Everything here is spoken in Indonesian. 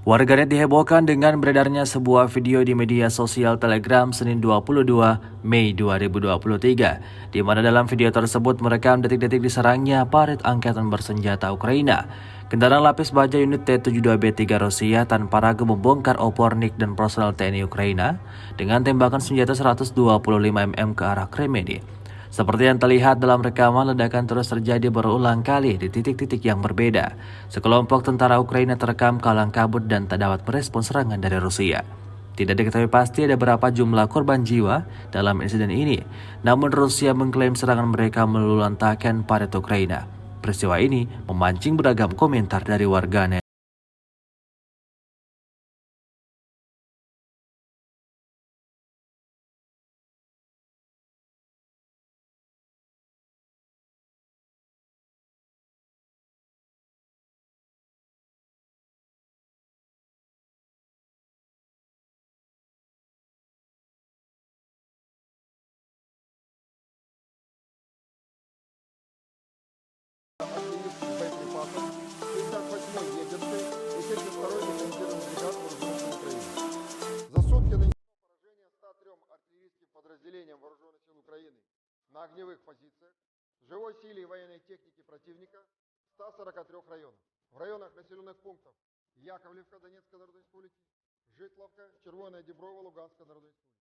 Warganet dihebohkan dengan beredarnya sebuah video di media sosial Telegram Senin 22 Mei 2023, di mana dalam video tersebut merekam detik-detik diserangnya parit angkatan bersenjata Ukraina. Kendaraan lapis baja unit T-72B3 Rusia tanpa ragu membongkar opornik dan personel TNI Ukraina dengan tembakan senjata 125 mm ke arah Kremlin. Seperti yang terlihat dalam rekaman, ledakan terus terjadi berulang kali di titik-titik yang berbeda. Sekelompok tentara Ukraina terekam kalang kabut dan tak dapat merespon serangan dari Rusia. Tidak diketahui pasti ada berapa jumlah korban jiwa dalam insiden ini, namun Rusia mengklaim serangan mereka meluluhlantahkan parit Ukraina. Peristiwa ini memancing beragam komentar dari warganet. Артиллерийских боеприпасов 58-й егерской и 72-й механизированных бригад вооруженных сил Украины. За сутки нанесено поражение 103 артиллерийским подразделениям вооруженных сил Украины на огневых позициях, живой силе и военной технике противника в 143 районах. В районах населенных пунктов Яковлевка Донецкой Народной Республики, Житловка, Червоная Деброва Луганской Народной Республики.